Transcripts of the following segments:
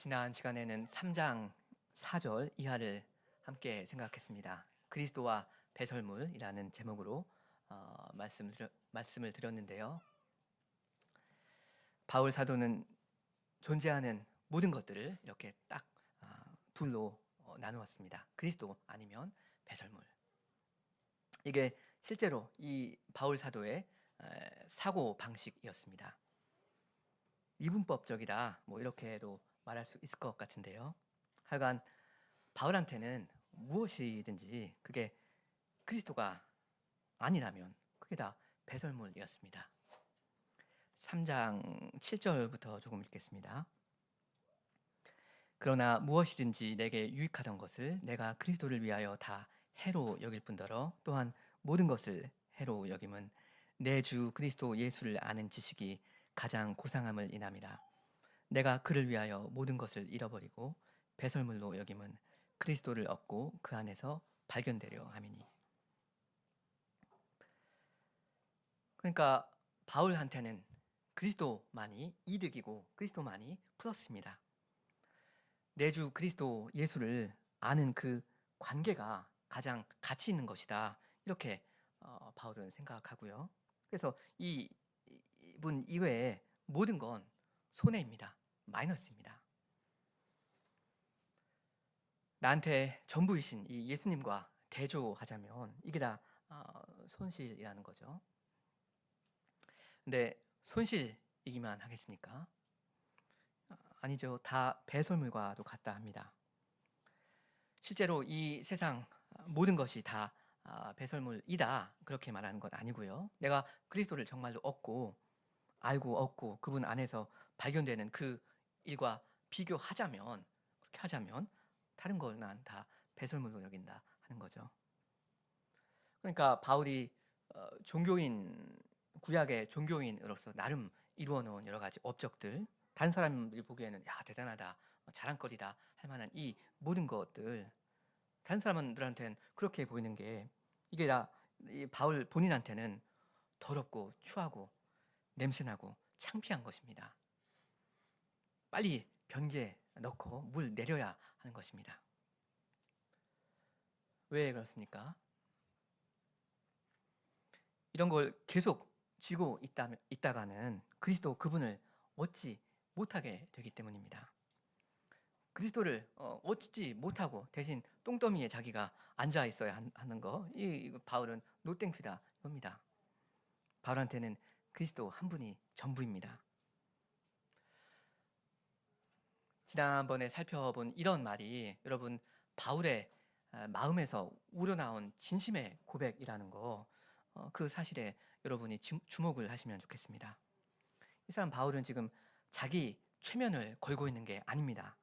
지난 시간에는 3장 4절 이하를 함께 생각했습니다. 그리스도와 배설물이라는 제목으로 말씀을 드렸는데요. 바울 사도는 존재하는 모든 것들을 이렇게 딱 둘로 나누었습니다. 그리스도 아니면 배설물. 이게 실제로 이 바울 사도의 사고 방식이었습니다. 이분법적이다, 이렇게도 말할 수 있을 것 같은데요. 하여간 바울한테는 무엇이든지 그게 그리스도가 아니라면 그게 다 배설물이었습니다. 3장 7절부터 조금 읽겠습니다. 그러나 무엇이든지 내게 유익하던 것을 내가 그리스도를 위하여 다 해로 여길 뿐더러 또한 모든 것을 해로 여김은 내 주 그리스도 예수를 아는 지식이 가장 고상함을 인함이라. 내가 그를 위하여 모든 것을 잃어버리고 배설물로 여김은 그리스도를 얻고 그 안에서 발견되려 함이니. 그러니까 바울한테는 그리스도만이 이득이고 그리스도만이 플러스입니다. 내 주 그리스도 예수를 아는 그 관계가 가장 가치 있는 것이다, 이렇게 바울은 생각하고요. 그래서 이분 이외에 모든 건 손해입니다. 마이너스입니다. 나한테 전부이신 이 예수님과 대조하자면 이게 다 손실이라는 거죠. 근데 손실이기만 하겠습니까? 아니죠. 다 배설물과도 같다 합니다. 실제로 이 세상 모든 것이 다 배설물이다, 그렇게 말하는 건 아니고요. 내가 그리스도를 정말로 얻고 그분 안에서 발견되는 그 일과 비교하자면, 그렇게 하자면 다른 걸 난 다 배설물로 여긴다 하는 거죠. 그러니까 바울이 구약의 종교인으로서 나름 이루어 놓은 여러 가지 업적들, 다른 사람들이 보기에는 야, 대단하다, 자랑거리다 할 만한 이 모든 것들, 다른 사람들한테는 그렇게 보이는 게 이게 다 이 바울 본인한테는 더럽고 추하고 냄새나고 창피한 것입니다. 빨리 변기에 넣고 물 내려야 하는 것입니다. 왜 그렇습니까? 이런 걸 계속 쥐고 있다가는 그리스도 그분을 얻지 못하게 되기 때문입니다. 그리스도를 얻지 못하고 대신 똥더미에 자기가 앉아 있어야 하는 거, 이 바울은 노땡큐다 이겁니다. 바울한테는 그리스도 한 분이 전부입니다. 지난번에 살펴본 이런 말이 여러분 바울의 마음에서 우러나온 진심의 고백이라는 거, 그 사실에 여러분이 주목을 하시면 좋겠습니다. 이 사람 바울은 지금 자기 최면을 걸고 있는 게 아닙니다.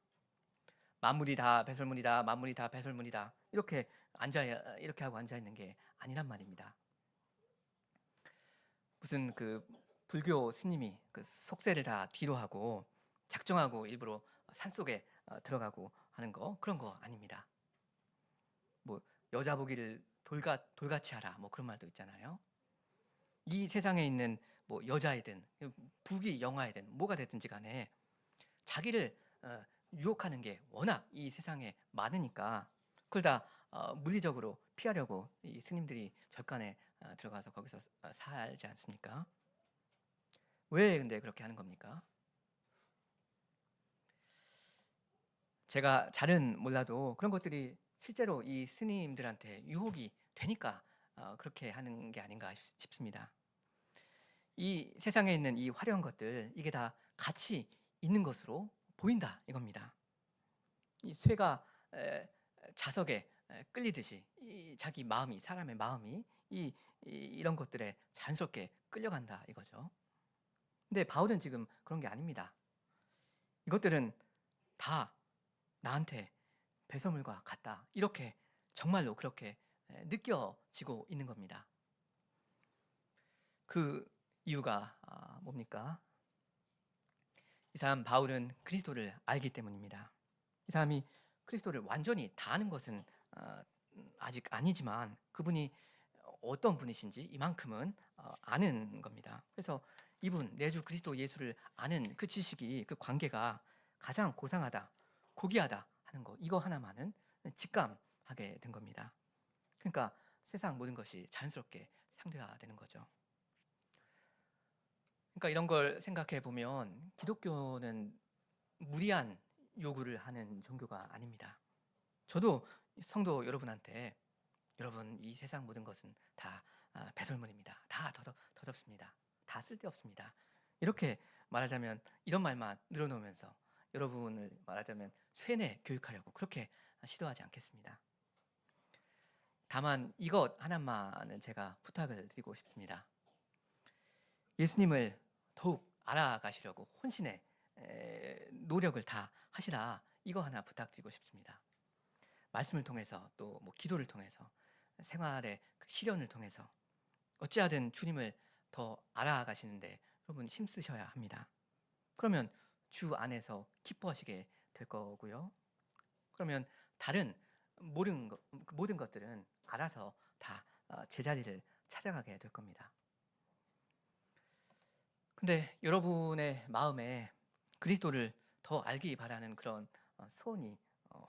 만물이 다 배설물이다, 만물이 다 배설물이다, 이렇게 하고 앉아 있는 게 아니란 말입니다. 무슨 그 불교 스님이 그 속세를 다 뒤로 하고 작정하고 일부러 산속에 들어가고 하는 거, 그런 거 아닙니다. 뭐 여자 보기를 돌같이 하라, 뭐 그런 말도 있잖아요. 이 세상에 있는 뭐 여자이든 부귀 영화이든 뭐가 됐든지 간에 자기를 유혹하는 게 워낙 이 세상에 많으니까 그걸 다 물리적으로 피하려고 이 스님들이 절간에 들어가서 거기서 살지 않습니까? 왜 근데 그렇게 하는 겁니까? 제가 잘은 몰라도 그런 것들이 실제로 이 스님들한테 유혹이 되니까 그렇게 하는 게 아닌가 싶습니다. 이 세상에 있는 이 화려한 것들, 이게 다 가치 있는 것으로 보인다 이겁니다. 이 쇠가 자석에 끌리듯이 이 자기 마음이, 사람의 마음이 이런 것들에 자연스럽게 끌려간다 이거죠. 근데 바울은 지금 그런 게 아닙니다. 이것들은 다 나한테 배설물과 같다, 이렇게 정말로 그렇게 느껴지고 있는 겁니다. 그 이유가 뭡니까? 이 사람 바울은 그리스도를 알기 때문입니다. 이 사람이 그리스도를 완전히 다 아는 것은 아직 아니지만 그분이 어떤 분이신지 이만큼은 아는 겁니다. 그래서 이분, 내 주 그리스도 예수를 아는 그 지식이, 그 관계가 가장 고상하다, 고귀하다 하는 거, 이거 하나만은 직감하게 된 겁니다. 그러니까 세상 모든 것이 자연스럽게 상대화되는 거죠. 그러니까 이런 걸 생각해 보면 기독교는 무리한 요구를 하는 종교가 아닙니다. 저도 성도 여러분한테 여러분 이 세상 모든 것은 다 배설물입니다. 다 더럽습니다. 다 쓸데없습니다. 이렇게 말하자면 이런 말만 늘어놓으면서 여러분을 말하자면 쇠뇌 교육하려고 그렇게 시도하지 않겠습니다. 다만 이것 하나만은 제가 부탁을 드리고 싶습니다. 예수님을 더욱 알아가시려고 혼신의 노력을 다 하시라, 이거 하나 부탁드리고 싶습니다. 말씀을 통해서 또 뭐 기도를 통해서 생활의 그 시련을 통해서 어찌하든 주님을 더 알아가시는데 여러분 힘쓰셔야 합니다. 그러면 주 안에서 기뻐하시게 될 거고요. 그러면 다른 모든 것들은 알아서 다 제자리를 찾아가게 될 겁니다. 근데 여러분의 마음에 그리스도를 더 알기 바라는 그런 소원이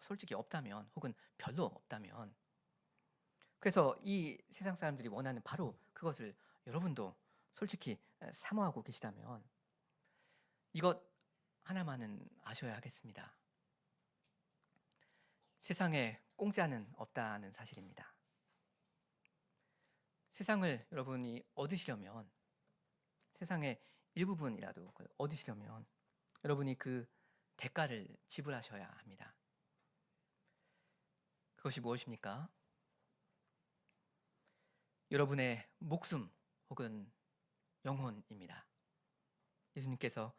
솔직히 없다면, 혹은 별로 없다면, 그래서 이 세상 사람들이 원하는 바로 그것을 여러분도 솔직히 사모하고 계시다면 이것 하나만은 아셔야 하겠습니다. 세상에 공짜는 없다는 사실입니다. 세상을 여러분이 얻으시려면, 세상의 일부분이라도 그걸 얻으시려면 여러분이 그 대가를 지불하셔야 합니다. 그것이 무엇입니까? 여러분의 목숨 혹은 영혼입니다. 예수님께서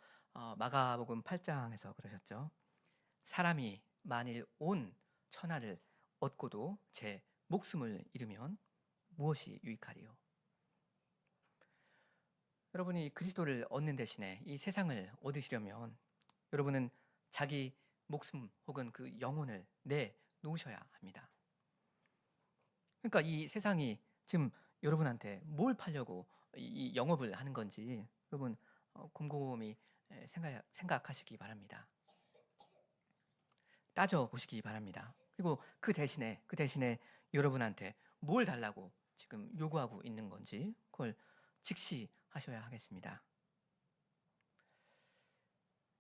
마가복음 8장에서 그러셨죠. 사람이 만일 온 천하를 얻고도 제 목숨을 잃으면 무엇이 유익하리요? 여러분이 그리스도를 얻는 대신에 이 세상을 얻으시려면 여러분은 자기 목숨 혹은 그 영혼을 내놓으셔야 합니다. 그러니까 이 세상이 지금 여러분한테 뭘 팔려고 이 영업을 하는 건지 여러분 곰곰이 생각하시기 바랍니다. 따져보시기 바랍니다. 그리고 그 대신에 여러분한테 뭘 달라고 지금 요구하고 있는 건지 그걸 직시하셔야 하겠습니다.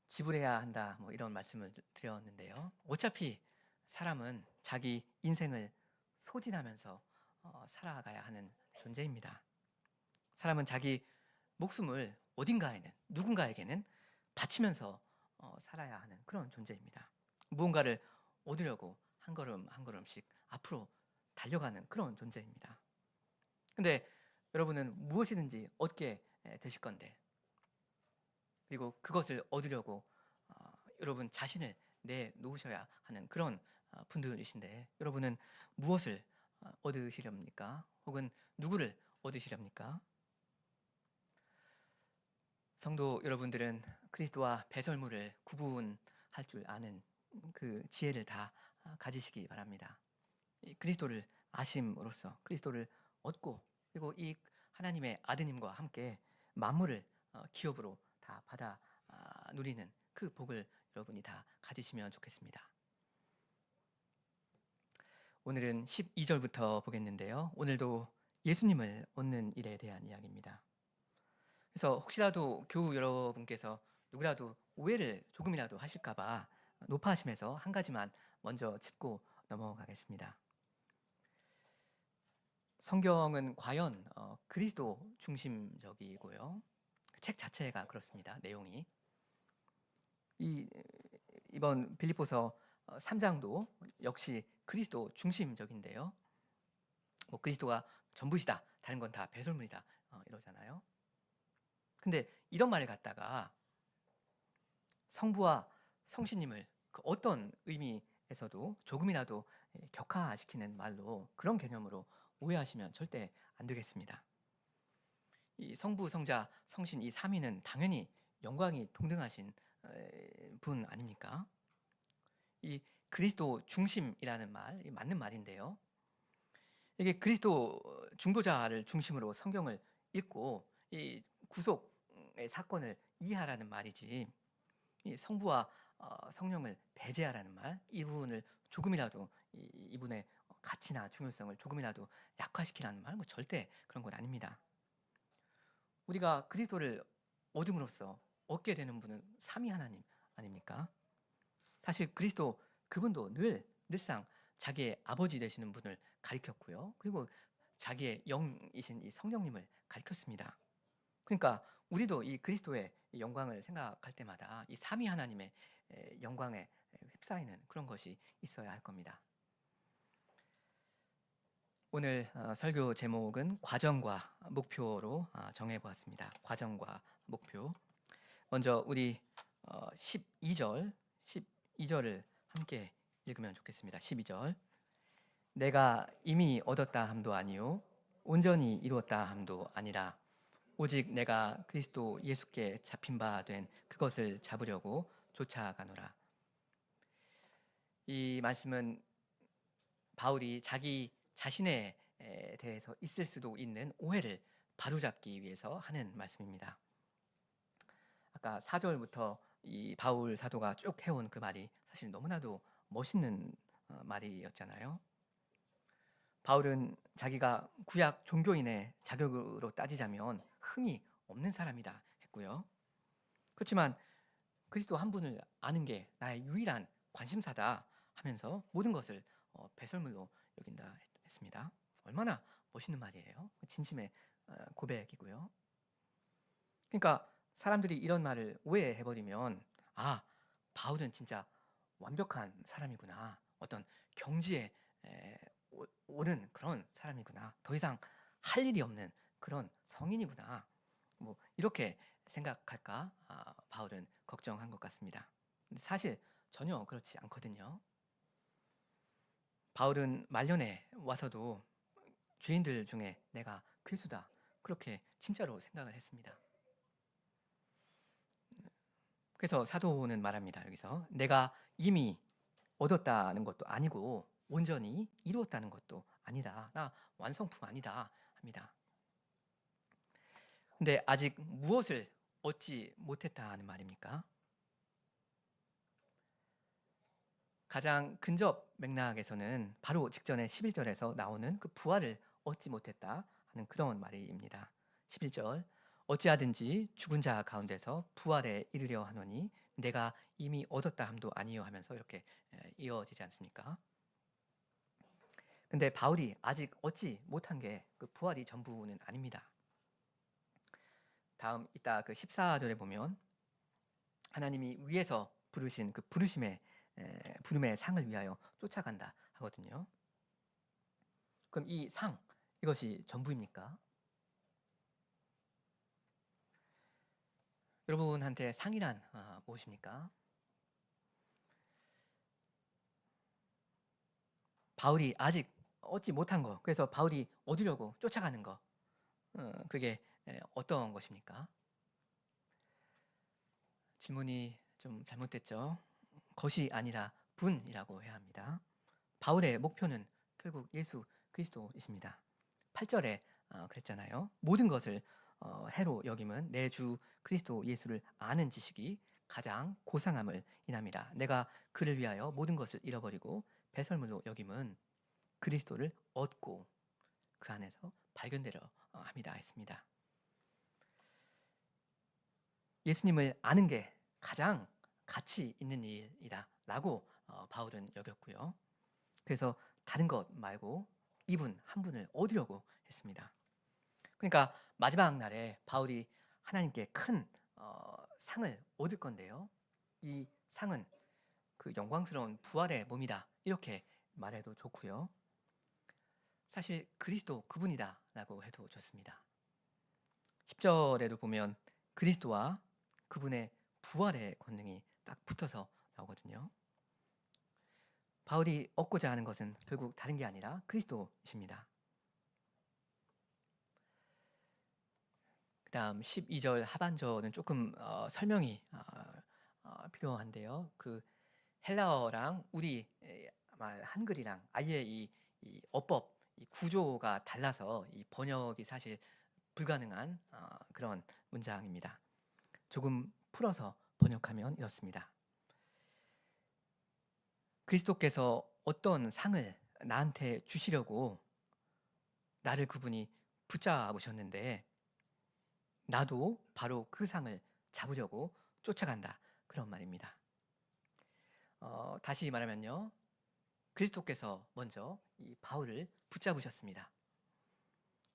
지불해야 한다, 뭐 이런 말씀을 드렸는데요. 어차피 사람은 자기 인생을 소진하면서 살아가야 하는 존재입니다. 사람은 자기 목숨을 어딘가에는, 누군가에게는 바치면서 살아야 하는 그런 존재입니다. 무언가를 얻으려고 한 걸음 한 걸음씩 앞으로 달려가는 그런 존재입니다. 근데 여러분은 무엇이든지 얻게 되실 건데, 그리고 그것을 얻으려고 여러분 자신을 내놓으셔야 하는 그런 분들이신데 여러분은 무엇을 얻으시렵니까? 혹은 누구를 얻으시렵니까? 성도 여러분들은 그리스도와 배설물을 구분할 줄 아는 그 지혜를 다 가지시기 바랍니다. 그리스도를 아심으로써 그리스도를 얻고, 그리고 이 하나님의 아드님과 함께 만물을 기업으로 다 받아 누리는 그 복을 여러분이 다 가지시면 좋겠습니다. 오늘은 12절부터 보겠는데요. 오늘도 예수님을 얻는 일에 대한 이야기입니다. 그래서 혹시라도 교우 여러분께서 누구라도 오해를 조금이라도 하실까봐 높아하심에서 한 가지만 먼저 짚고 넘어가겠습니다. 성경은 과연 그리스도 중심적이고요. 책 자체가 그렇습니다. 내용이 이번 빌립보서 3장도 역시 그리스도 중심적인데요. 뭐 그리스도가 전부시다, 다른 건 다 배설물이다 이러잖아요. 근데 이런 말을 갖다가 성부와 성신님을 그 어떤 의미에서도 조금이라도 격하시키는 말로, 그런 개념으로 오해하시면 절대 안 되겠습니다. 이 성부, 성자, 성신 이 삼위는 당연히 영광이 동등하신 분 아닙니까? 이 그리스도 중심이라는 말, 맞는 말인데요. 이게 그리스도 중보자를 중심으로 성경을 읽고 이 구속의 사건을 이해하라는 말이지, 이 성부와 성령을 배제하라는 말, 이 부분을 조금이라도 이분의 가치나 중요성을 조금이라도 약화시키라는 말, 절대 그런 건 아닙니다. 우리가 그리스도를 얻음으로써 얻게 되는 분은 삼위 하나님 아닙니까? 사실 그리스도 그분도 늘상 자기의 아버지 되시는 분을 가리켰고요. 그리고 자기의 영이신 이 성령님을 가리켰습니다. 그러니까 우리도 이 그리스도의 영광을 생각할 때마다 이 삼위 하나님의 영광에 휩싸이는 그런 것이 있어야 할 겁니다. 오늘 설교 제목은 과정과 목표로 정해보았습니다. 과정과 목표. 먼저 우리 12절을 함께 읽으면 좋겠습니다. 12절. 내가 이미 얻었다 함도 아니요 온전히 이루었다 함도 아니라 오직 내가 그리스도 예수께 잡힌 바 된 그것을 잡으려고 쫓아가노라. 이 말씀은 바울이 자기 자신에 대해서 있을 수도 있는 오해를 바로잡기 위해서 하는 말씀입니다. 아까 4절부터 이 바울 사도가 쭉 해온 그 말이 사실 너무나도 멋있는 말이었잖아요. 바울은 자기가 구약 종교인의 자격으로 따지자면 흠이 없는 사람이다 했고요. 그렇지만 그리스도 한 분을 아는 게 나의 유일한 관심사다 하면서 모든 것을 배설물로 여긴다 했습니다. 얼마나 멋있는 말이에요. 진심의 고백이고요. 그러니까 사람들이 이런 말을 오해해버리면 바울은 진짜 완벽한 사람이구나. 어떤 경지에 오른 그런 사람이구나. 더 이상 할 일이 없는 그런 성인이구나. 이렇게 생각할까 바울은 걱정한 것 같습니다. 근데 사실 전혀 그렇지 않거든요. 바울은 말년에 와서도 죄인들 중에 내가 괴수다. 그렇게 진짜로 생각을 했습니다. 그래서 사도는 말합니다. 여기서 내가 이미 얻었다는 것도 아니고 온전히 이루었다는 것도 아니다. 나 완성품 아니다 합니다. 근데 아직 무엇을 얻지 못했다는 말입니까? 가장 근접 맥락에서는 바로 직전에 11절에서 나오는 그 부활을 얻지 못했다 하는 그런 말입니다. 11절 어찌하든지 죽은 자 가운데서 부활에 이르려 하노니 내가 이미 얻었다 함도 아니요 하면서 이렇게 이어지지 않습니까? 근데 바울이 아직 얻지 못한 게 그 부활이 전부는 아닙니다. 다음 이따 그 14절에 보면 하나님이 위에서 부르신 그 부름의 상을 위하여 쫓아간다 하거든요. 그럼 이 상, 이것이 전부입니까? 여러분한테 상이란 무엇입니까? 바울이 아직 얻지 못한 거, 그래서 바울이 얻으려고 쫓아가는 거, 그게 어떤 것입니까? 질문이 좀 잘못됐죠. 것이 아니라 분이라고 해야 합니다. 바울의 목표는 결국 예수 그리스도이십니다. 8절에 그랬잖아요. 모든 것을 해로 여김은 내 주 그리스도 예수를 아는 지식이 가장 고상함을 인합니다. 내가 그를 위하여 모든 것을 잃어버리고 배설물로 여김은 그리스도를 얻고 그 안에서 발견되려 합니다 했습니다. 예수님을 아는 게 가장 가치 있는 일이다 라고 바울은 여겼고요. 그래서 다른 것 말고 이분 한 분을 얻으려고 했습니다. 그러니까 마지막 날에 바울이 하나님께 큰 상을 얻을 건데요. 이 상은 그 영광스러운 부활의 몸이다 이렇게 말해도 좋고요. 사실 그리스도 그분이다 라고 해도 좋습니다. 10절에도 보면 그리스도와 그분의 부활의 권능이 딱 붙어서 나오거든요. 바울이 얻고자 하는 것은 결국 다른 게 아니라 그리스도이십니다. 그 다음 12절 하반절은 조금 설명이 필요한데요. 그 헬라어랑 우리 말 한글이랑 아예 이 어법, 이 구조가 달라서 이 번역이 사실 불가능한 그런 문장입니다. 조금 풀어서 번역하면 이렇습니다. 그리스도께서 어떤 상을 나한테 주시려고 나를 그분이 붙잡으셨는데 나도 바로 그 상을 잡으려고 쫓아간다. 그런 말입니다. 다시 말하면요. 그리스도께서 먼저 이 바울을 붙잡으셨습니다.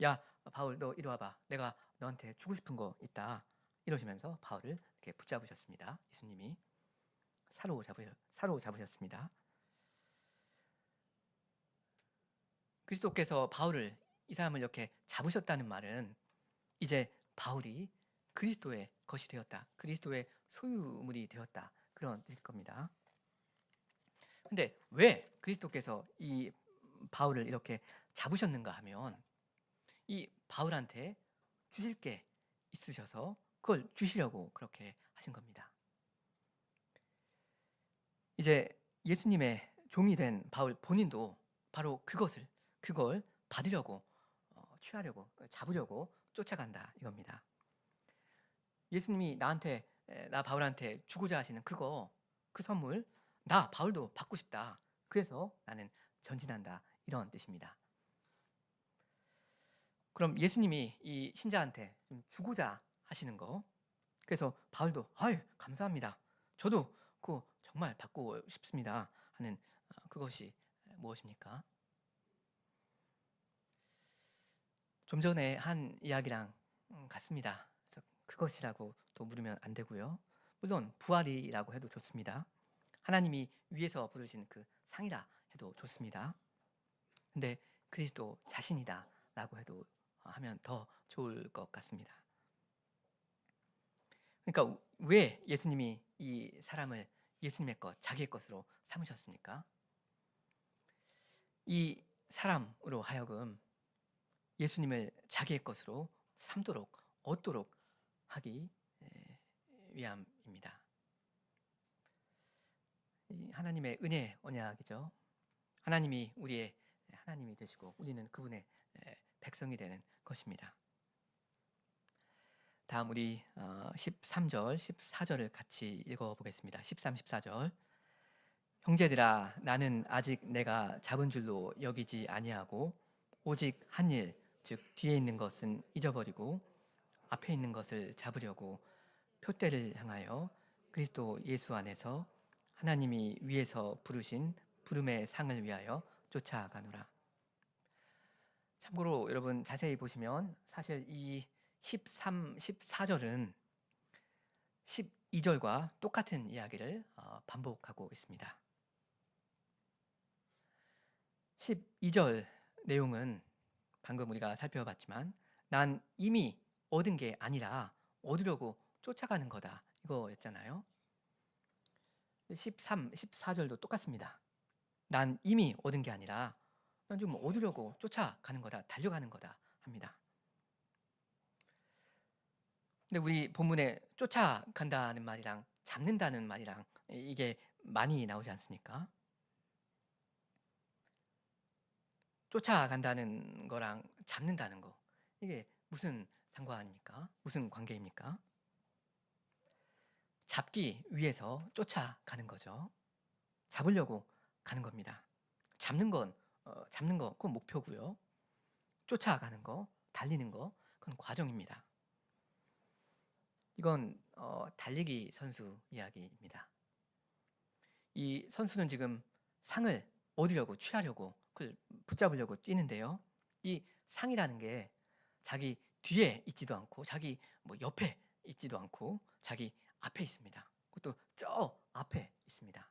야, 바울 너 이리 와봐. 내가 너한테 주고 싶은 거 있다. 이러시면서 바울을 이렇게 붙잡으셨습니다. 예수님이 사로잡으셨습니다. 그리스도께서 바울을 이 사람을 이렇게 잡으셨다는 말은 이제 바울이 그리스도의 것이 되었다. 그리스도의 소유물이 되었다. 그런 뜻일 겁니다. 근데 왜 그리스도께서 이 바울을 이렇게 잡으셨는가 하면 이 바울한테 주실 게 있으셔서 그걸 주시려고 그렇게 하신 겁니다. 이제 예수님의 종이 된 바울 본인도 바로 그걸 받으려고 취하려고 잡으려고 쫓아간다 이겁니다. 예수님이 나 바울한테 주고자 하시는 그 선물 나 바울도 받고 싶다. 그래서 나는 전진한다 이런 뜻입니다. 그럼 예수님이 이 신자한테 좀 주고자 하시는 거 그래서 바울도 아유 감사합니다. 저도 그거 정말 받고 싶습니다 하는 그것이 무엇입니까? 좀 전에 한 이야기랑 같습니다. 그래서 그것이라고 또 물으면 안 되고요. 물론 부활이라고 해도 좋습니다. 하나님이 위에서 부르신 그 상이라 해도 좋습니다. 근데 그리스도 자신이다 라고 해도 하면 더 좋을 것 같습니다. 그러니까 왜 예수님이 이 사람을 예수님의 것, 자기의 것으로 삼으셨습니까? 이 사람으로 하여금 예수님을 자기의 것으로 얻도록 하기 위함입니다. 이 하나님의 은혜 언약이죠. 하나님이 우리의 하나님이 되시고 우리는 그분의 백성이 되는 것입니다. 다음 우리 13절, 14절을 같이 읽어보겠습니다. 13, 14절. 형제들아 나는 아직 내가 잡은 줄로 여기지 아니하고 오직 한 일, 즉 뒤에 있는 것은 잊어버리고 앞에 있는 것을 잡으려고 표대를 향하여 그리스도 예수 안에서 하나님이 위에서 부르신 부름의 상을 위하여 쫓아가노라. 참고로 여러분 자세히 보시면 사실 이 13, 14절은 12절과 똑같은 이야기를 반복하고 있습니다. 12절 내용은 방금 우리가 살펴봤지만 난 이미 얻은 게 아니라 얻으려고 쫓아가는 거다 이거였잖아요. 13, 14절도 똑같습니다. 난 이미 얻은 게 아니라 난 좀 얻으려고 쫓아가는 거다, 달려가는 거다 합니다. 근데 우리 본문에 쫓아간다는 말이랑 잡는다는 말이랑 이게 많이 나오지 않습니까? 쫓아간다는 거랑 잡는다는 거 이게 무슨 상관입니까? 무슨 관계입니까? 잡기 위해서 쫓아가는 거죠. 잡으려고 가는 겁니다. 잡는 거 그건 목표고요. 쫓아가는 거, 달리는 거 그건 과정입니다. 이건 달리기 선수 이야기입니다. 이 선수는 지금 상을 얻으려고 취하려고 그걸 붙잡으려고 뛰는데요. 이 상이라는 게 자기 뒤에 있지도 않고 자기 옆에 있지도 않고 자기 앞에 있습니다. 그것도 저 앞에 있습니다.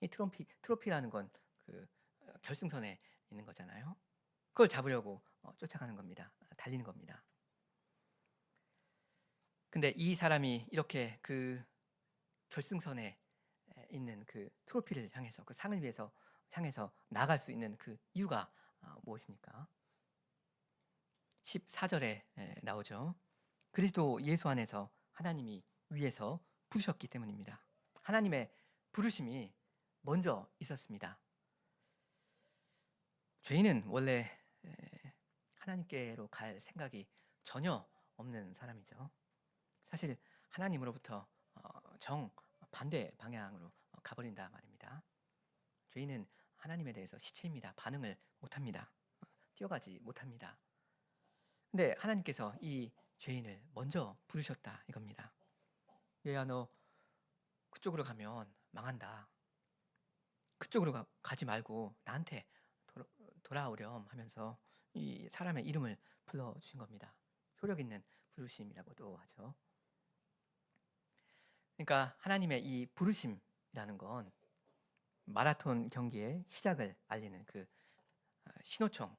이 트로피라는 건 그 결승선에 있는 거잖아요. 그걸 잡으려고 쫓아가는 겁니다. 달리는 겁니다. 근데 이 사람이 이렇게 그 결승선에 있는 그 트로피를 향해서 그 상을 위해서 향해서 나갈 수 있는 그 이유가 무엇입니까? 14절에 나오죠. 그리스도 예수 안에서 하나님이 위에서 부르셨기 때문입니다. 하나님의 부르심이 먼저 있었습니다. 죄인은 원래 하나님께로 갈 생각이 전혀 없는 사람이죠. 사실 하나님으로부터 정반대 방향으로 가버린다 말입니다. 죄인은 하나님에 대해서 시체입니다. 반응을 못합니다. 뛰어가지 못합니다. 근데 하나님께서 이 죄인을 먼저 부르셨다 이겁니다. 얘야, 너 그쪽으로 가면 망한다. 그쪽으로 가지 말고 나한테 돌아오렴 하면서 이 사람의 이름을 불러주신 겁니다. 효력 있는 부르심이라고도 하죠. 그러니까 하나님의 이 부르심이라는 건 마라톤 경기의 시작을 알리는 그 신호총,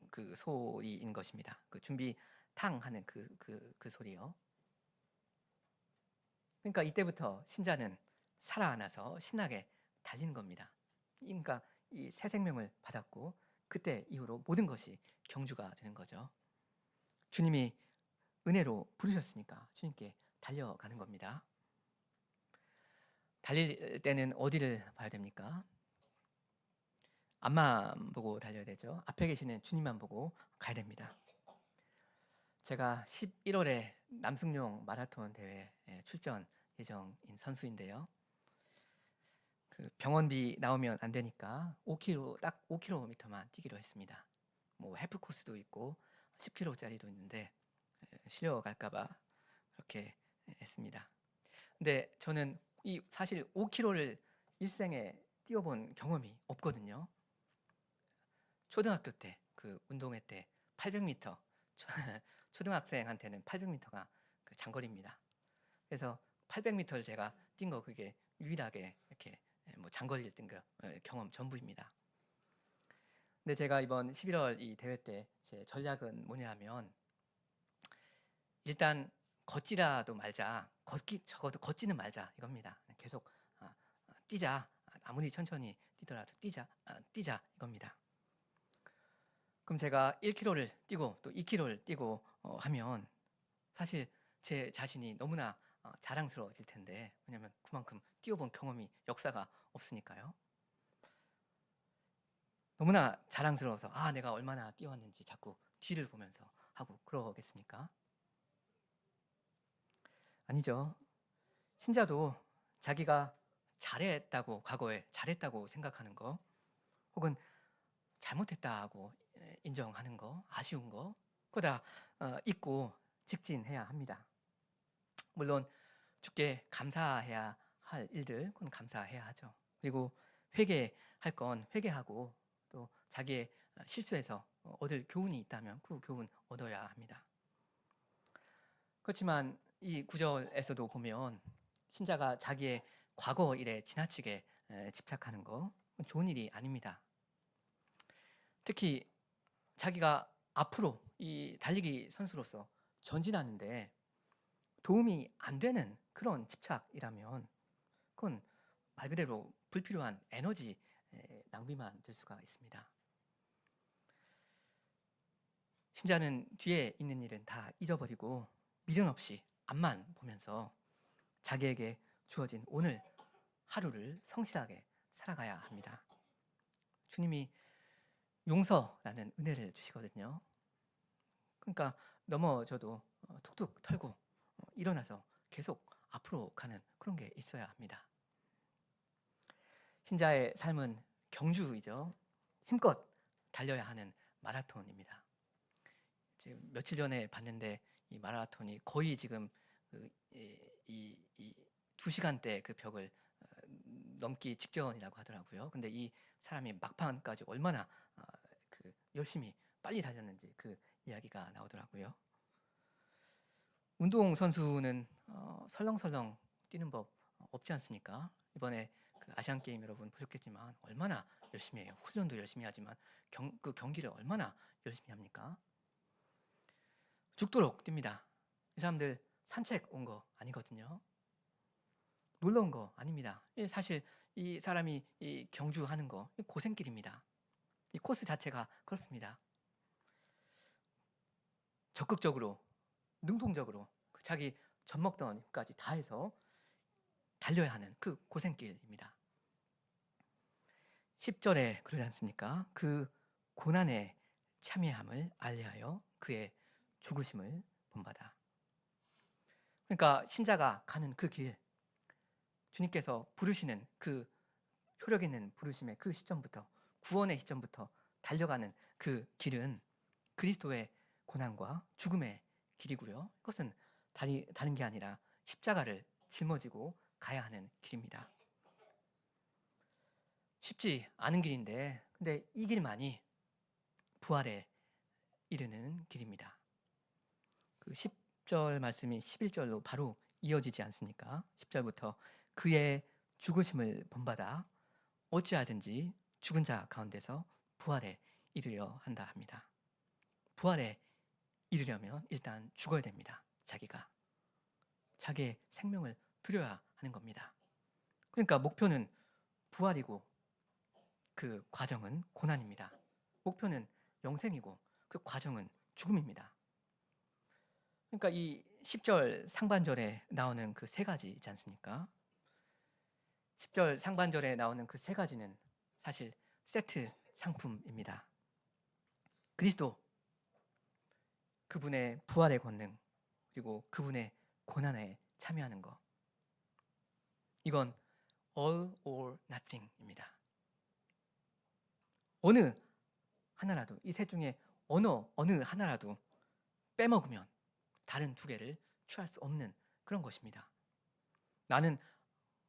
그 소리인 것입니다. 그 준비 탕 하는 그 소리요. 그러니까 이때부터 신자는 살아나서 신나게 달리는 겁니다. 그러니까 이 새 생명을 받았고 그때 이후로 모든 것이 경주가 되는 거죠. 주님이 은혜로 부르셨으니까 주님께 달려가는 겁니다. 달릴 때는 어디를 봐야 됩니까? 앞만 보고 달려야 되죠. 앞에 계시는 주님만 보고 가야 됩니다. 제가 11월에 남승용 마라톤 대회에 출전 예정인 선수인데요. 그 병원비 나오면 안 되니까 5km, 딱 5km만 뛰기로 했습니다. 뭐 해프 코스도 있고 10km짜리도 있는데 실려갈까봐 그렇게 했습니다. 근데 저는 사실 5km를 일생에 뛰어본 경험이 없거든요. 초등학교 때 그 운동회 때 800m 초등학생한테는 800m가 그 장거리입니다. 그래서 800m를 제가 뛴 거 그게 유일하게 이렇게 뭐 장거리를 뛴 거 경험 전부입니다. 근데 제가 이번 11월 이 대회 때 제 전략은 뭐냐면 일단 걷지라도 말자, 적어도 걷지는 말자 이겁니다. 계속 뛰자, 아무리 천천히 뛰더라도 뛰자 이겁니다. 그럼 제가 1km를 뛰고 또 2km를 뛰고 하면 사실 제 자신이 너무나 자랑스러워질 텐데, 왜냐하면 그만큼 뛰어본 경험이 역사가 없으니까요. 너무나 자랑스러워서 내가 얼마나 뛰어왔는지 자꾸 뒤를 보면서 하고 그러겠습니까? 아니죠. 신자도 자기가 잘했다고, 과거에 잘했다고 생각하는 거, 혹은 잘못했다고 인정하는 거, 아쉬운 거, 그거 다 잊고 직진해야 합니다. 물론 주께 감사해야 할 일들, 그건 감사해야 하죠. 그리고 회개할 건 회개하고 또 자기의 실수에서 얻을 교훈이 있다면 그 교훈 얻어야 합니다. 그렇지만 이 구절에서도 보면 신자가 자기의 과거 일에 지나치게 집착하는 거 좋은 일이 아닙니다. 특히 자기가 앞으로 이 달리기 선수로서 전진하는데 도움이 안 되는 그런 집착이라면 그건 말 그대로 불필요한 에너지 낭비만 될 수가 있습니다. 신자는 뒤에 있는 일은 다 잊어버리고 미련 없이 앞만 보면서 자기에게 주어진 오늘 하루를 성실하게 살아가야 합니다. 주님이 용서라는 은혜를 주시거든요. 그러니까 넘어져도 툭툭 털고 일어나서 계속 앞으로 가는 그런 게 있어야 합니다. 신자의 삶은 경주이죠. 힘껏 달려야 하는 마라톤입니다. 지금 며칠 전에 봤는데 이 마라톤이 거의 지금 이 2시간대 그 벽을 넘기 직전이라고 하더라고요. 근데 이 사람이 막판까지 얼마나 그 열심히 빨리 달렸는지 그 이야기가 나오더라고요. 운동 선수는 설렁설렁 뛰는 법 없지 않습니까? 이번에 그 아시안 게임 여러분 보셨겠지만 얼마나 열심히 해요. 훈련도 열심히 하지만 그 경기를 얼마나 열심히 합니까? 죽도록 뜁니다. 이 사람들 산책 온 거 아니거든요. 놀러 온 거 아닙니다. 사실 이 사람이 이 경주하는 거 고생길입니다. 이 코스 자체가 그렇습니다. 적극적으로, 능동적으로 자기 젖먹던 힘까지 다해서 달려야 하는 그 고생길입니다. 10절에 그러지 않습니까? 그 고난의 참여함을 알리하여 그의 죽으심을 본받아. 그러니까 신자가 가는 그 길, 주님께서 부르시는 그 효력 있는 부르심의 그 시점부터, 구원의 시점부터 달려가는 그 길은 그리스도의 고난과 죽음의 길이고요. 그것은 다른 게 아니라 십자가를 짊어지고 가야 하는 길입니다. 쉽지 않은 길인데, 근데 이 길만이 부활에 이르는 길입니다. 그 10절 말씀이 11절로 바로 이어지지 않습니까? 10절부터 그의 죽으심을 본받아 어찌하든지 죽은 자 가운데서 부활에 이르려 한다 합니다. 부활에 이르려면 일단 죽어야 됩니다. 자기의 생명을 드려야 하는 겁니다. 그러니까 목표는 부활이고 그 과정은 고난입니다. 목표는 영생이고 그 과정은 죽음입니다. 그러니까 이 10절 상반절에 나오는 그 세 가지 있지 않습니까? 10절 상반절에 나오는 그 세 가지는 사실 세트 상품입니다. 그리스도, 그분의 부활의 권능, 그리고 그분의 고난에 참여하는 것. 이건 all or nothing입니다. 어느 하나라도, 이 셋 중에 어느 하나라도 빼먹으면 다른 두 개를 취할 수 없는 그런 것입니다. 나는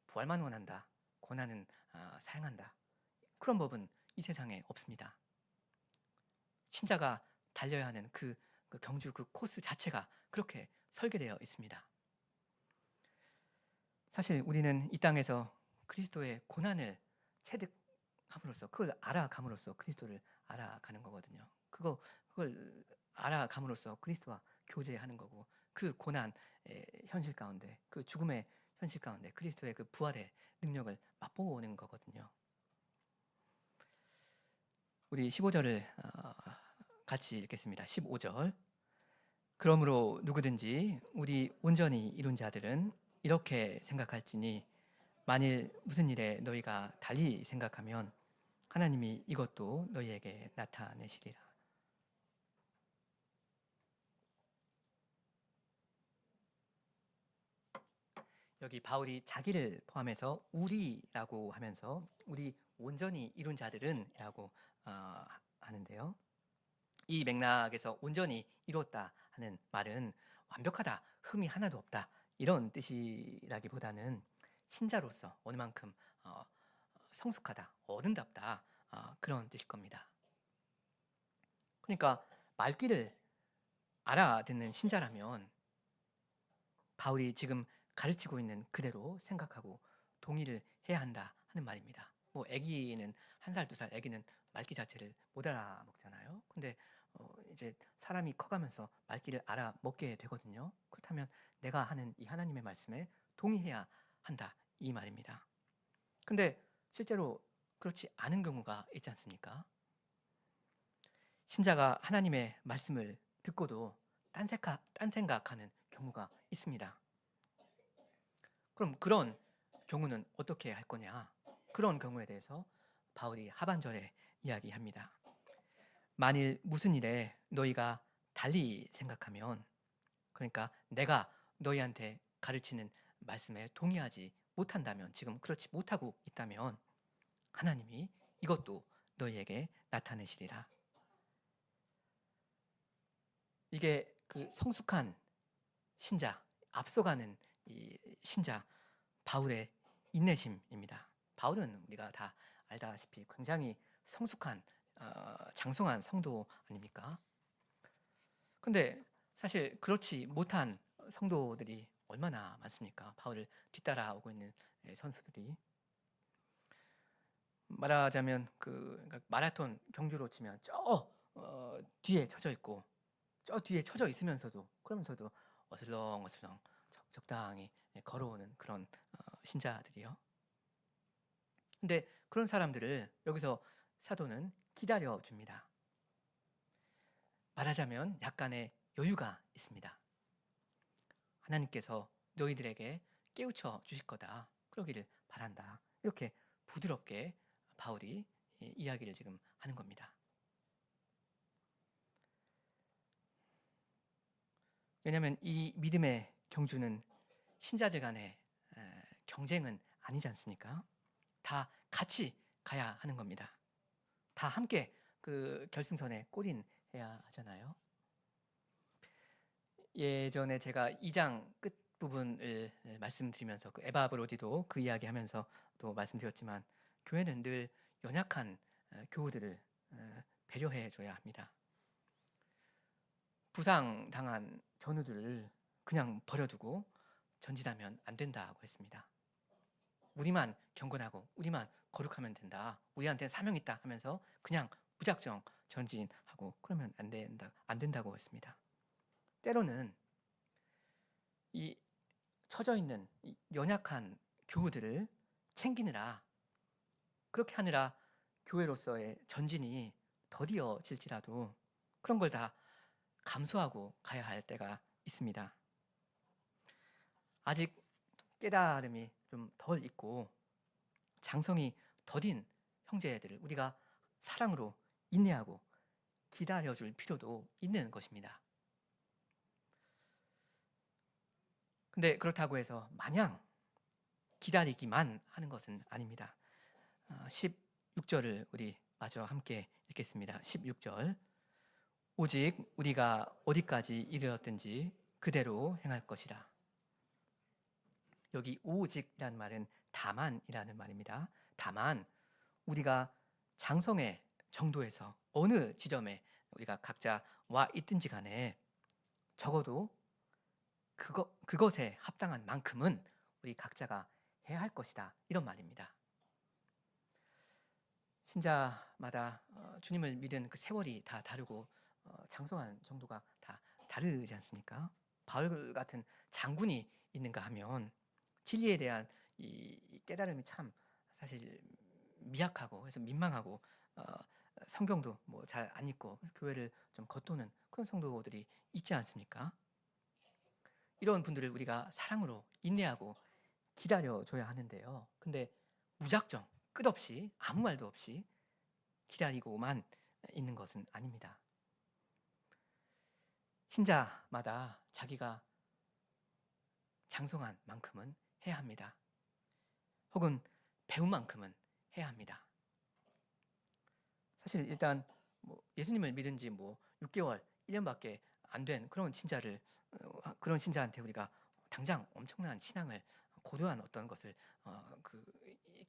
부활만 원한다, 고난은 사양한다. 그런 법은 이 세상에 없습니다. 신자가 달려야 하는 그 경주 그 코스 자체가 그렇게 설계되어 있습니다. 사실 우리는 이 땅에서 그리스도의 고난을 체득함으로써, 그걸 알아감으로써 그리스도를 알아가는 거거든요. 그걸 알아감으로써 그리스도와 교제하는 거고, 그 고난의 현실 가운데, 그 죽음의 현실 가운데 그리스도의 그 부활의 능력을 맛보는 거거든요. 우리 15절을 같이 읽겠습니다. 15절. 그러므로 누구든지 우리 온전히 이룬 자들은 이렇게 생각할지니 만일 무슨 일에 너희가 달리 생각하면 하나님이 이것도 너희에게 나타내시리라. 여기 바울이 자기를 포함해서 우리라고 하면서 우리 온전히 이룬 자들은 라고 하는데요. 이 맥락에서 온전히 이뤘다 하는 말은 완벽하다, 흠이 하나도 없다, 이런 뜻이라기보다는 신자로서 어느 만큼 성숙하다, 어른답다, 그런 뜻일 겁니다. 그러니까 말귀를 알아듣는 신자라면 바울이 지금 가르치고 있는 그대로 생각하고 동의를 해야 한다 하는 말입니다. 뭐 아기는 1살, 2살 아기는 말귀 자체를 못 알아먹잖아요. 근데 이제 사람이 커가면서 말귀를 알아먹게 되거든요. 그렇다면 내가 하는 이 하나님의 말씀에 동의해야 한다, 이 말입니다. 근데 실제로 그렇지 않은 경우가 있지 않습니까? 신자가 하나님의 말씀을 듣고도 딴 생각하는 경우가 있습니다. 그럼 그런 경우는 어떻게 할 거냐? 그런 경우에 대해서 바울이 하반절에 이야기합니다. 만일 무슨 일에 너희가 달리 생각하면, 그러니까 내가 너희한테 가르치는 말씀에 동의하지 못한다면, 지금 그렇지 못하고 있다면 하나님이 이것도 너희에게 나타내시리라. 이게 그 성숙한 신자, 앞서가는 이 신자 바울의 인내심입니다. 바울은 우리가 다 알다시피 굉장히 성숙한 장성한 성도 아닙니까? 근데 사실 그렇지 못한 성도들이 얼마나 많습니까? 바울을 뒤따라오고 있는 선수들이. 말하자면 그러니까 마라톤 경주로 치면 뒤에 쳐져 있고, 저 뒤에 쳐져 있으면서도, 그러면서도 어슬렁어슬렁 적당히 걸어오는 그런 신자들이요. 근데 그런 사람들을 여기서 사도는 기다려 줍니다. 말하자면 약간의 여유가 있습니다. 하나님께서 너희들에게 깨우쳐 주실 거다, 그러기를 바란다, 이렇게 부드럽게 바울이 이야기를 지금 하는 겁니다. 왜냐하면 이 믿음의 경주는 신자들 간의 경쟁은 아니지 않습니까? 다 같이 가야 하는 겁니다. 다 함께 그 결승선에 골인해야 하잖아요. 예전에 제가 2장 끝부분을 말씀드리면서 그 에바 브로디도 그 이야기하면서 또 말씀드렸지만 교회는 늘 연약한 교우들을 배려해 줘야 합니다. 부상당한 전우들을 그냥 버려두고 전진하면 안 된다고 했습니다. 우리만 경건하고 우리만 거룩하면 된다. 우리한테 사명 있다 하면서 그냥 무작정 전진하고 그러면 안 된다고 했습니다. 때로는 이 처져 있는 이 연약한 교우들을 챙기느라 그렇게 하느라 교회로서의 전진이 더디어질지라도 그런 걸 다 감수하고 가야 할 때가 있습니다. 아직 깨달음이 좀 덜 있고 장성이 더딘 형제들을 우리가 사랑으로 인내하고 기다려줄 필요도 있는 것입니다. 근데 그렇다고 해서 마냥 기다리기만 하는 것은 아닙니다. 16절을 우리 마저 함께 읽겠습니다. 16절. 오직 우리가 어디까지 이르렀든지 그대로 행할 것이라. 여기 오직이라는 말은 다만이라는 말입니다. 다만 우리가 장성의 정도에서 어느 지점에 우리가 각자 와 있든지 간에 적어도 그것에 합당한 만큼은 우리 각자가 해야 할 것이다. 이런 말입니다. 신자마다 주님을 믿은 그 세월이 다 다르고 장성한 정도가 다 다르지 않습니까? 바울 같은 장군이 있는가 하면 진리에 대한 이 깨달음이 참 사실 미약하고 그래서 민망하고 성경도 뭐 잘 안 읽고 교회를 좀 겉도는 그런 성도들이 있지 않습니까? 이런 분들을 우리가 사랑으로 인내하고 기다려줘야 하는데요. 근데 무작정 끝없이 아무 말도 없이 기다리고만 있는 것은 아닙니다. 신자마다 자기가 장성한 만큼은 해야 합니다. 혹은 배운 만큼은 해야 합니다. 사실 일단 뭐 예수님을 믿은 지 뭐 6개월, 1년밖에 안 된 그런 신자한테 우리가 당장 엄청난 신앙을 고도한 어떤 것을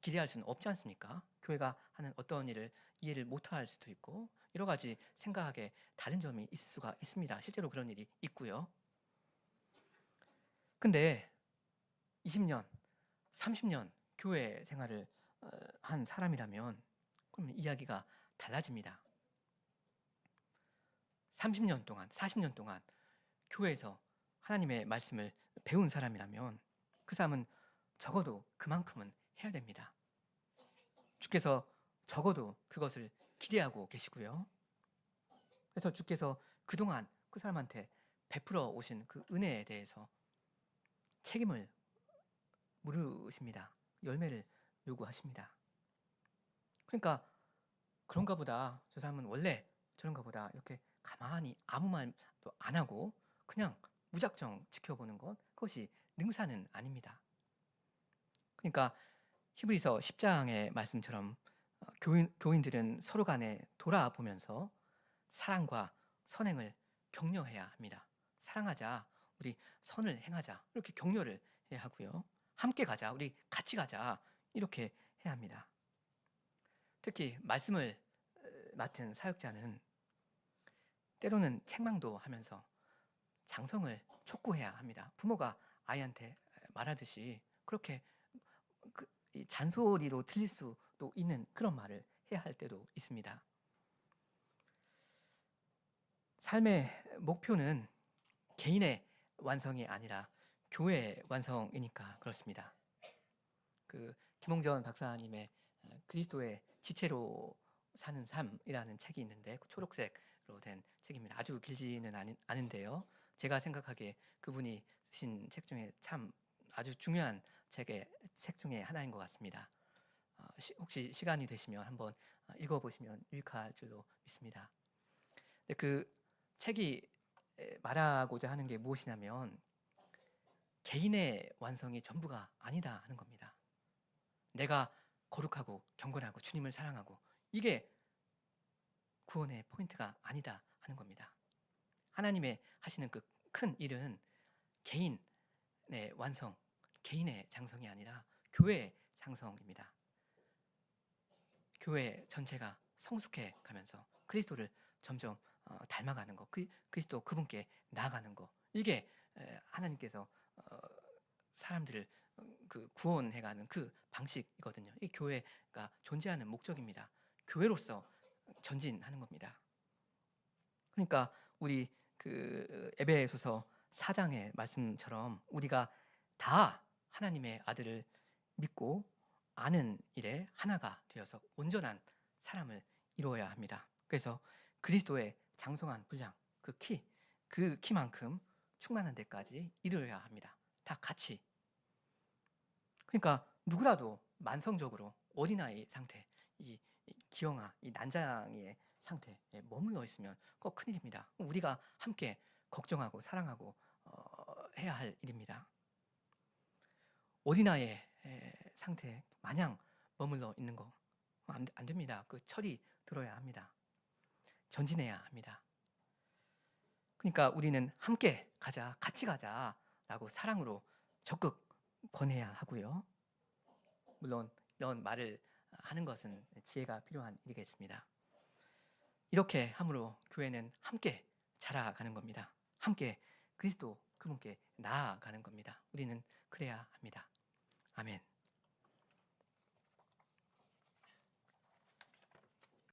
기대할 수는 없지 않습니까? 교회가 하는 어떤 일을 이해를 못할 수도 있고 여러 가지 생각에 다른 점이 있을 수가 있습니다. 실제로 그런 일이 있고요. 근데 20년, 30년 교회 생활을 한 사람이라면 그러면 이야기가 달라집니다. 30년 동안, 40년 동안 교회에서 하나님의 말씀을 배운 사람이라면 그 사람은 적어도 그만큼은 해야 됩니다. 주께서 적어도 그것을 기대하고 계시고요. 그래서 주께서 그동안 그 사람한테 베풀어 오신 그 은혜에 대해서 책임을 물으십니다. 열매를 요구하십니다. 그러니까 그런가 보다, 저 사람은 원래 저런가 보다 이렇게 가만히 아무 말도 안 하고 그냥 무작정 지켜보는 것, 그것이 능사는 아닙니다. 그러니까 히브리서 10장의 말씀처럼 교인들은 서로 간에 돌아보면서 사랑과 선행을 격려해야 합니다. 사랑하자, 우리 선을 행하자, 이렇게 격려를 해야 하고요. 함께 가자, 우리 같이 가자, 이렇게 해야 합니다. 특히 말씀을 맡은 사역자는 때로는 책망도 하면서 장성을 촉구해야 합니다. 부모가 아이한테 말하듯이 그렇게 이 잔소리로 들릴 수도 있는 그런 말을 해야 할 때도 있습니다. 삶의 목표는 개인의 완성이 아니라 교회의 완성이니까 그렇습니다. 그 김홍전 박사님의 그리스도의 지체로 사는 삶이라는 책이 있는데 초록색으로 된 책입니다. 아주 길지는 않은데요. 제가 생각하기에 그분이 쓰신 책 중에 참 아주 중요한 책 중에 하나인 것 같습니다. 혹시 시간이 되시면 한번 읽어보시면 유익할 줄로 믿습니다. 그 책이 말하고자 하는 게 무엇이냐면 개인의 완성이 전부가 아니다 하는 겁니다. 내가 거룩하고 경건하고 주님을 사랑하고 이게 구원의 포인트가 아니다 하는 겁니다. 하나님의 하시는 그 큰 일은 개인의 완성, 개인의 장성이 아니라 교회의 장성입니다. 교회 전체가 성숙해 가면서 그리스도를 점점 닮아가는 것, 그리스도 그분께 나아가는 것, 이게 하나님께서 사람들을 그 구원해가는 그 방식이거든요. 이 교회가 존재하는 목적입니다. 교회로서 전진하는 겁니다. 그러니까 우리 그 에베소서 4장의 말씀처럼 우리가 다 하나님의 아들을 믿고 아는 일에 하나가 되어서 온전한 사람을 이루어야 합니다. 그래서 그리스도의 장성한 분량, 그 키만큼 충만한 데까지 이르러야 합니다. 다 같이. 그러니까 누구라도 만성적으로 어린아이 상태, 이 기형아, 이 난장이의 상태에 머물러 있으면 꼭 큰일입니다. 우리가 함께 걱정하고 사랑하고 해야 할 일입니다. 어린아이의 상태에 마냥 머물러 있는 거 안 됩니다. 그 철이 들어야 합니다. 전진해야 합니다. 그러니까 우리는 함께 가자, 같이 가자라고 사랑으로 적극 권해야 하고요. 물론 이런 말을 하는 것은 지혜가 필요한 일이겠습니다. 이렇게 함으로 교회는 함께 자라가는 겁니다. 함께 그리스도 그분께 나아가는 겁니다. 우리는 그래야 합니다. 아멘.